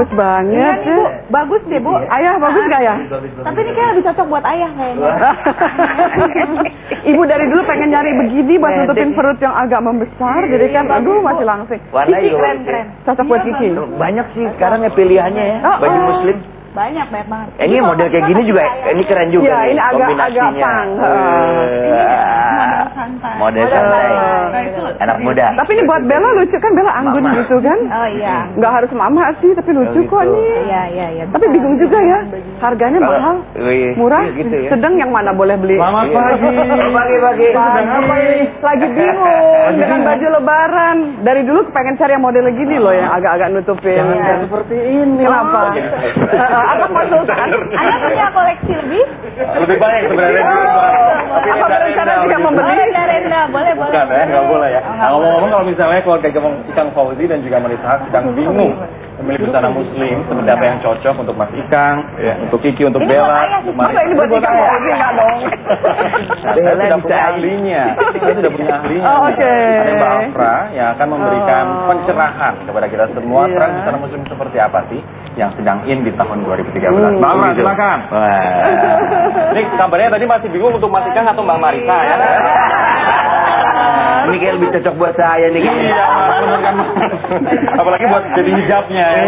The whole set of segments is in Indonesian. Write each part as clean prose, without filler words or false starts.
cocok banget. Iya, Bu. Bagus deh, Bu. Ayah, bagus gak ya? Tapi ini kayak lebih cocok buat ayah kayaknya. Ibu dari dulu pengen nyari begini buat nutupin perut yang agak membesar. Jadi kan, aduh masih langsing. Warna Kiki juga keren. Cocok buat Kiki. Banyak sih sekarang ya pilihannya ya, baju muslim. Banyak banget. Ini model kayak gini juga, ini keren juga. Iya, nih, ini agak pang. Model santai. Anak muda. Tapi ini buat Bella lucu kan, Bella anggun Mama. gitu kan? Oh iya. Nggak harus mama sih, tapi lucu kok nih. Iya. Tapi bingung juga ya, harganya mahal, murah, gitu ya. sedang yang mana boleh beli? Selamat pagi. Pagi. Lagi bingung dengan baju lebaran. Dari dulu pengen cari yang model gini loh, yang agak-agak nutupin. Jangan seperti ini. Kenapa? Apa konsultan? Anda punya koleksi lebih? Lebih banyak sebenarnya. Apa berencana juga membeli? Boleh. Bukan ya, nggak boleh ya. Nah, ngomong-ngomong kalau misalnya keluarga Ikang Fauzi dan juga Marisa sedang bingung memilih busana muslim, seperti apa yang cocok untuk Mas Ikang, untuk Kiki, untuk Bella, untuk Masa ini buat Ikang Fauzi nggak dong? Saya sudah punya ahlinya. Saya sudah punya ahlinya. Oh, oke. Ada Mbak Afra yang akan memberikan pencerahan kepada kita semua Iya. tren busana muslim seperti apa sih yang sedang in di tahun 2013. Mbak Afra, silakan. Ini kabarnya tadi masih bingung untuk Mas Ikang atau Mbak Marisa ya. Ini kayak lebih cocok buat saya nih. Iya, benar kan. Apalagi buat jadi hijabnya ya.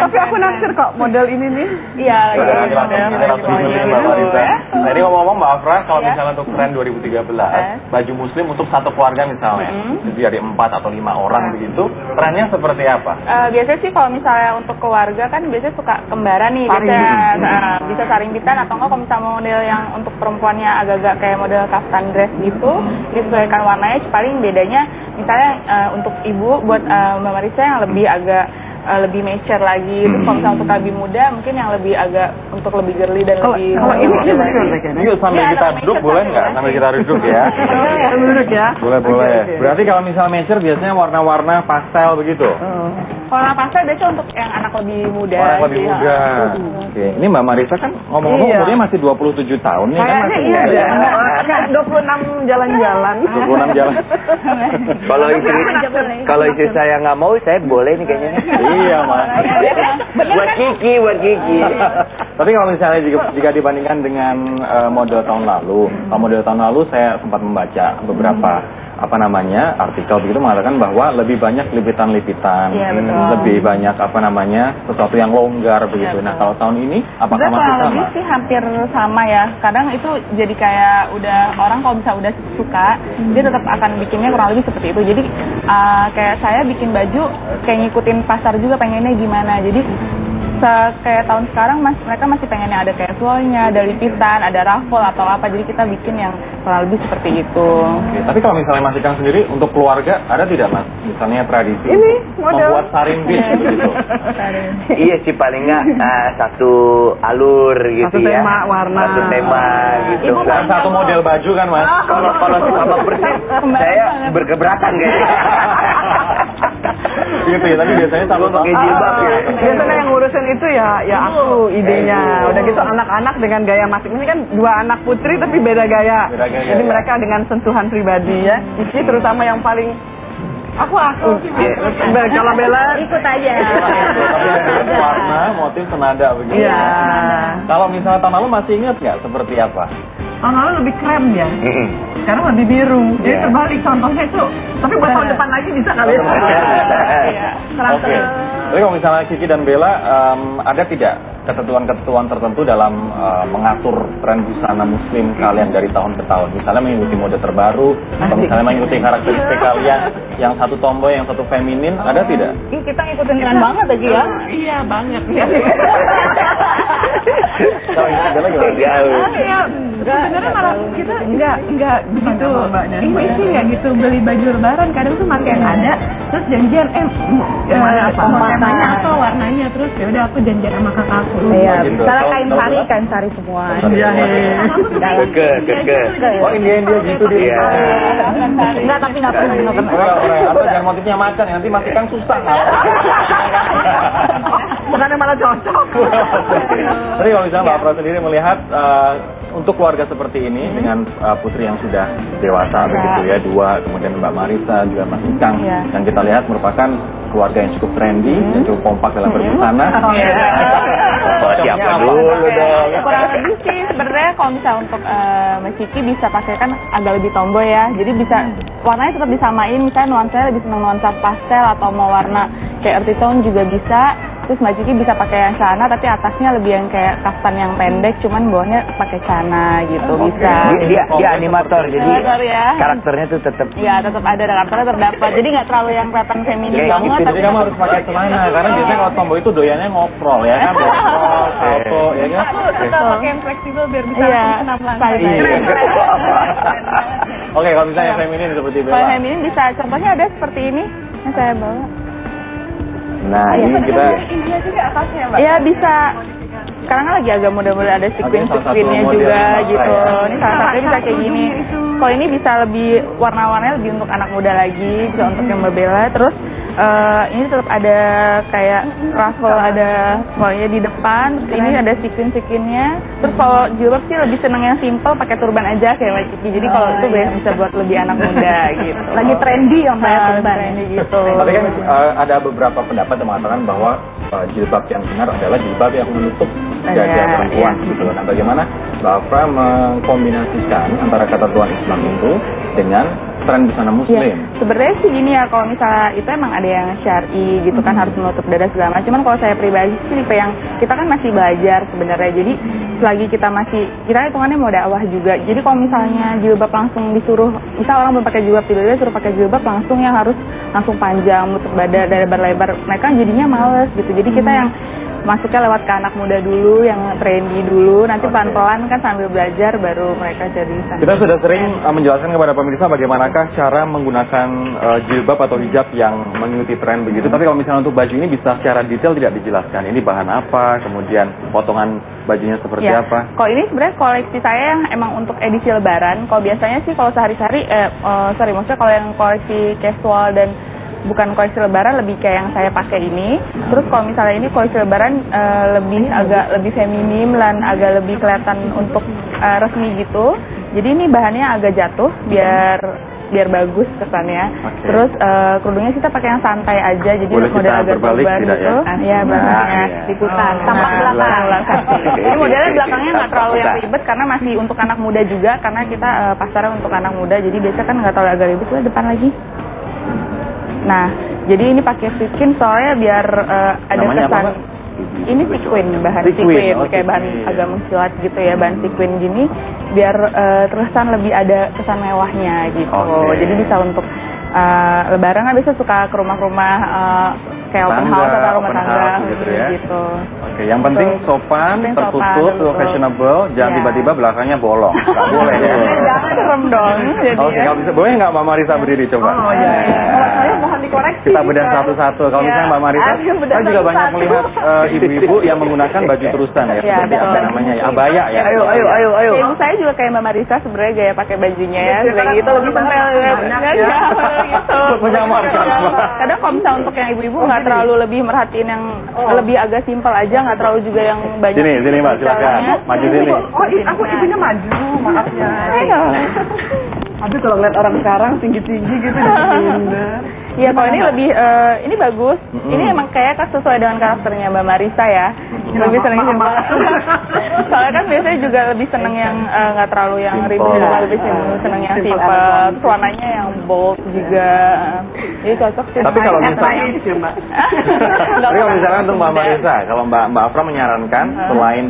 Tapi aku naksir kok model ini nih. Iya, Mbak Marisa. Nah, ini ngomong-ngomong Mbak Afra, kalau misalnya untuk tren 2013, baju muslim untuk satu keluarga misalnya, jadi dari 4 atau 5 orang begitu, trennya seperti apa? Biasanya sih kalau misalnya untuk keluarga kan biasanya suka kembaran nih, biasanya bisa saringbitan atau enggak kalau misalnya model yang untuk perempuannya agak-agak kayak model kaftan dress gitu, disesuaikan warnanya. Paling bedanya misalnya untuk ibu buat Mbak Marisa yang lebih agak lebih mature lagi. Terus kalau misalnya untuk lebih muda mungkin yang lebih agak untuk lebih girly dan lebih. Kalau ini Yuk sambil kita duduk boleh nggak? Sambil kita duduk ya. duduk ya. Boleh. Berarti kalau misalnya mature biasanya warna-warna pastel begitu. Warna pastel biasanya untuk yang anak lebih muda. Orang lebih muda. Oke. Ini Mbak Marisa kan ngomong-ngomong umurnya masih 27 tahun nih kan masih Iya, muda. kan 26 jalan-jalan. 26 jalan. Kalau istri saya nggak mau, saya boleh nih kayaknya. Iya, Mas. Buat Kiki. Tapi kalau misalnya jika dibandingkan dengan model tahun lalu, model tahun lalu saya sempat membaca beberapa artikel begitu mengatakan bahwa lebih banyak lipitan-lipitan, lebih banyak sesuatu yang longgar begitu. Nah, kalau tahun ini apakah masih sama? Lebih sih hampir sama ya. Kadang itu jadi kayak udah orang kalau misalnya udah suka, dia tetap akan bikinnya kurang lebih seperti itu. Jadi kayak saya bikin baju kayak ngikutin pasar juga pengennya gimana. Jadi kayak tahun sekarang mereka masih pengennya ada casualnya, ada lipitan, ada raffle atau apa. Jadi kita bikin yang kurang lebih seperti itu. Oke, tapi kalau misalnya Mas Ikang sendiri untuk keluarga ada tidak Mas? Misalnya tradisi Ini model membuat sarimbit begitu. Iya sih paling nggak satu alur gitu Satu ya. tema, warna. Satu tema gitu. Bukan satu model baju kan Mas? Kalau sama persis saya berkeberatan kayaknya. Gitu ya, tapi biasanya satu pakai jilbab ya. Biasanya yang ngurusin itu ya aku idenya. Udah gitu anak-anak dengan gaya masing-masing. Ini kan 2 anak putri tapi beda gaya. Jadi mereka dengan sentuhan pribadi ya. Kiki terutama yang paling aku. Kalau Bella Ikut aja. Tapi warna, motif senada begitu. iya. Kalau misalnya tahun lalu masih ingat nggak seperti apa? Tahun lalu lebih krem ya. Sekarang lebih biru. Jadi terbalik contohnya itu. Tapi buat tahun depan lagi bisa kali ya. Oke. Tapi kalau misalnya Kiki dan Bella, ada tidak ketentuan-ketentuan tertentu dalam mengatur tren busana muslim kalian dari tahun ke tahun? Misalnya mengikuti mode terbaru, atau misalnya mengikuti karakteristik kalian yang satu tomboy, yang satu feminin, ada tidak? Kita ngikutin tren banget lagi ya. Iya banget. Kalau Bella gimana? Sebenarnya malah kita nggak begitu. Ini sih nggak gitu beli baju lebaran. Kadang tuh pakai yang ada, terus janjian temanya apa warnanya, terus ya udah aku janjian sama kakakku. Iya, misalnya kain sari semua. Iya. Keke. Oh India gitu dia. Iya. Enggak, tapi nggak perlu. Atau jangan motifnya macan, nanti masih kan susah. Bukannya malah cocok. Tapi kalau misalnya Mbak Afra sendiri melihat untuk keluarga seperti ini dengan putri yang sudah dewasa begitu ya, 2, kemudian Mbak Marisa juga Mas Ikang, yang kita lihat merupakan keluarga yang cukup trendy dan cukup kompak dalam berbusana. Siapa dulu dong? Kurang lebih sih sebenarnya kalau misalnya untuk Mbak Ciki bisa pakai kan agak lebih tomboy ya. Jadi bisa warnanya tetap disamain, misalnya nuansanya lebih senang nuansa pastel atau mau warna kayak earthy tone juga bisa. Terus Mbak Ciki bisa pakai yang celana tapi atasnya lebih yang kayak kaftan yang pendek, cuman bawahnya pakai celana gitu bisa. Dia animator, jadi Animator, ya. karakternya tuh tetap. Iya, tetap ada karakternya terdapat. Jadi nggak terlalu yang kelihatan feminim Kayak banget. gitu, Jadi kamu harus pakai celana karena biasanya kalau tomboy itu doyannya ngoprol ya kan, ngoprol, salto, ya kan. Kita pakai yang fleksibel biar bisa Iya, senam Iya. Oke, kalau misalnya feminin seperti Kalau Bella. feminin bisa, contohnya ada seperti ini yang saya bawa. Nah, ini kita India juga atasnya Mbak. Iya bisa. Sekarang kan lagi agak muda-muda ada sequin-sequinnya model juga yang gitu. ya. Ini salah satunya bisa kayak gini. Kalau ini bisa lebih warna-warnanya lebih untuk anak muda lagi, bisa untuk yang Bella. Terus ini tetap ada kayak ruffle, ada pokoknya di depan. Terus ini ada sequin-sequinnya. Terus kalau jilbab sih lebih seneng yang simple, pakai turban aja kayak Mbak Ciki. Jadi kalau itu bisa buat lebih anak muda gitu. Lagi trendy yang pakai turban. Trendy gitu. Tapi kan ada beberapa pendapat yang mengatakan bahwa jilbab yang benar adalah jilbab yang menutup dada Iya, perempuan iya. gitu. Nah, bagaimana Mbak Afra mengkombinasikan antara ketentuan Islam itu dengan tren busana muslim? Ya, sebenarnya sih gini ya, kalau misalnya itu emang ada yang syar'i gitu kan harus menutup dada segala macam. Cuman kalau saya pribadi sih tipe yang kita kan masih belajar sebenarnya. Jadi selagi kita hitungannya mau dakwah juga. Jadi kalau misalnya jilbab langsung disuruh, misal orang belum pakai jilbab tiba-tiba suruh pakai jilbab langsung yang harus langsung panjang, menutup dada lebar-lebar, mereka jadinya males gitu. Jadi kita yang masuknya lewat ke anak muda dulu, yang trendy dulu, nanti pelan-pelan kan sambil belajar baru mereka jadi Kita sudah sering menjelaskan kepada pemirsa bagaimanakah cara menggunakan jilbab atau hijab yang mengikuti tren begitu. Tapi kalau misalnya untuk baju ini bisa secara detail tidak dijelaskan. Ini bahan apa, kemudian potongan bajunya seperti apa? Kalau ini sebenarnya koleksi saya yang emang untuk edisi lebaran. Kalau biasanya sih kalau sehari-hari, maksudnya kalau yang koleksi casual dan bukan koleksi lebaran lebih kayak yang saya pakai ini. Terus kalau misalnya ini koleksi lebaran agak lebih feminim dan agak lebih kelihatan untuk resmi gitu. Jadi ini bahannya agak jatuh biar bagus kesannya. Oke. Terus kerudungnya kita pakai yang santai aja, jadi Boleh model kita agak berbalik turban tidak gitu. ya? Iya, belakangnya iya. liputan, tampak belakang. Ini modelnya belakangnya nggak terlalu yang ribet karena masih untuk anak muda juga, karena kita pasarnya untuk anak muda, jadi biasa kan nggak terlalu agak ribet. Lah depan lagi. Nah, jadi ini pakai sequin soalnya biar ada Namanya kesan. apa, Mbak? Ini sequin, bahan Sequin, sequin, oh, kayak bahan sequin. agak mengkilat gitu ya, bahan sequin gini, biar terkesan lebih ada kesan mewahnya gitu. Oke. Jadi bisa untuk lebaran kan biasa suka ke rumah-rumah kayak open Tangga, house atau rumah open tangga house gitu ya. gitu. Oke, yang penting sopan, Penting tertutup, sopan, fashionable, jangan Iya. tiba-tiba belakangnya bolong. Nggak boleh ya. Jangan serem dong. Jadi Oke, kalau bisa, boleh nggak Mbak Marisa berdiri coba? Oh, iya. Kalau saya mohon dikoreksi. Kita bedah satu-satu. Kalau Iya. misalnya Mbak Marisa, Ayo, bedah saya juga banyak satu-satu. melihat ibu-ibu yang menggunakan baju terusan ya, Iya, seperti apa betul. namanya ya, abaya ya. Ayo. Kayak ibu saya juga kayak Mbak Marisa sebenarnya gaya pakai bajunya ya, kayak gitu lebih simpel gitu. Menyamarkan. Kadang kalau misalnya untuk yang ibu-ibu nggak terlalu lebih merhatiin yang lebih agak simpel aja, nggak terlalu juga yang banyak. Sini Mbak, silakan. Maju sini. Oh, aku ibunya maju, maaf ya. Ayo. Aduh, kalau ngeliat orang sekarang tinggi-tinggi gitu dihindar. Iya, kalau ini lebih ini bagus. Ini emang kayak sesuai dengan karakternya Mbak Marisa ya. Lebih seneng simpel. Soalnya kan biasanya juga lebih seneng yang nggak terlalu yang ribet, lebih seneng yang simpel. Terus warnanya yang bold juga. Jadi cocok sih. Tapi kalau misalnya Nggak Tapi kalau pernah. misalkan untuk Mbak Marisa, kalau Mbak Afra menyarankan selain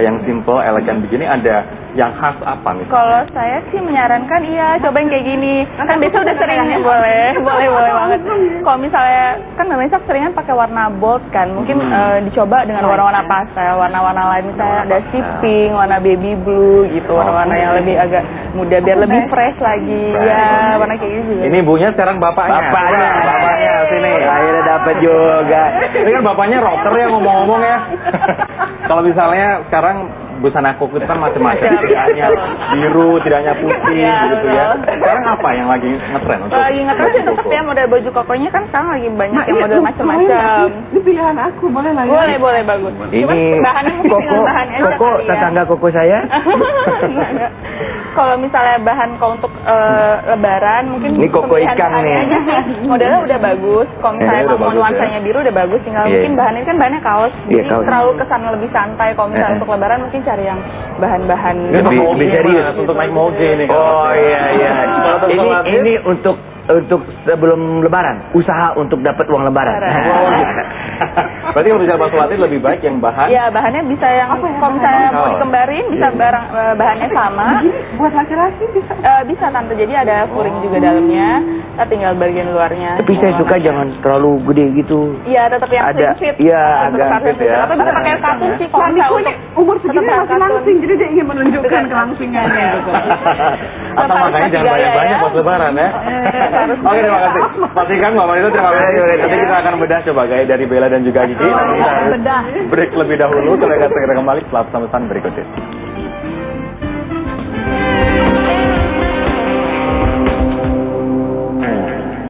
yang simple, elegan begini, ada yang khas apa misalnya? Kalau saya sih menyarankan cobain kayak gini. Kan biasa udah sering boleh banget. Kalau misalnya kan Mbak Marisa seringan pakai warna bold kan, mungkin dicoba dengan warna-warna pastel, warna-warna lain misalnya ada sea pink, warna baby blue gitu, warna-warna yang lebih agak muda biar lebih fresh lagi. Ya, warna kayak gitu juga. Ini ibunya sekarang bapaknya. Bapaknya sini. Akhirnya dapat juga. Ini kan bapaknya rocker ya ngomong-ngomong ya. Kalau misalnya sekarang busana koko itu kan macam-macam, tidak hanya biru, tidak hanya putih, Iya, gitu ya. betul. Sekarang apa yang lagi ngetren untuk Lagi ngetren sih tetap koko? ya model baju kokonya kan sekarang lagi banyak yang iya, model macam-macam. Ini pilihan aku, boleh lah ya. Boleh bagus. Ini Cuman bahannya mungkin koko, tinggal bahannya aja koko kali ya. tetangga koko saya. Enggak. Kalau misalnya bahan kalau untuk lebaran mungkin Ini koko pemilihan ikan bahannya nih. aja sih. Modelnya udah bagus. Kalau misalnya udah mau bagus nuansanya ya. biru udah bagus, tinggal Iya. mungkin bahannya kan bahannya kaos. Iya, Jadi kaos. terlalu kesan lebih santai. Kalau misalnya untuk lebaran mungkin cari yang bahan-bahan Ini Lebih moge serius. Mas, untuk naik moge nih. Oh iya iya. Kalau untuk sholat id, Ini untuk sebelum lebaran, usaha untuk dapat uang lebaran. Lebaran. Oh, gitu. Berarti kalau bicara sholat id lebih baik yang bahan. Iya, bahannya bisa yang kalau misalnya mau dikembarin bisa bahannya sama. Buat laki-laki bisa. Bisa tante, jadi ada furing juga dalamnya. Kita tinggal bagian luarnya. Tapi saya suka jangan terlalu gede gitu. Iya, tetap yang Ada, slim fit. iya, Tetap agak slim fit ya. Atau bisa pakai katun sih kalau misalnya Suamiku untuk umur segini tetap masih katun. langsing, jadi dia ingin menunjukkan kelangsingannya. Atau makanya jangan Gaya, banyak-banyak ya. pas lebaran ya. Oke, terima kasih. Pastikan Mbak Marito, terima kasih. Nanti kita akan bedah coba gaya dari Bella dan juga Gigi. Nanti kita harus break lebih dahulu. Kita akan segera kembali setelah pesan-pesan berikut ini.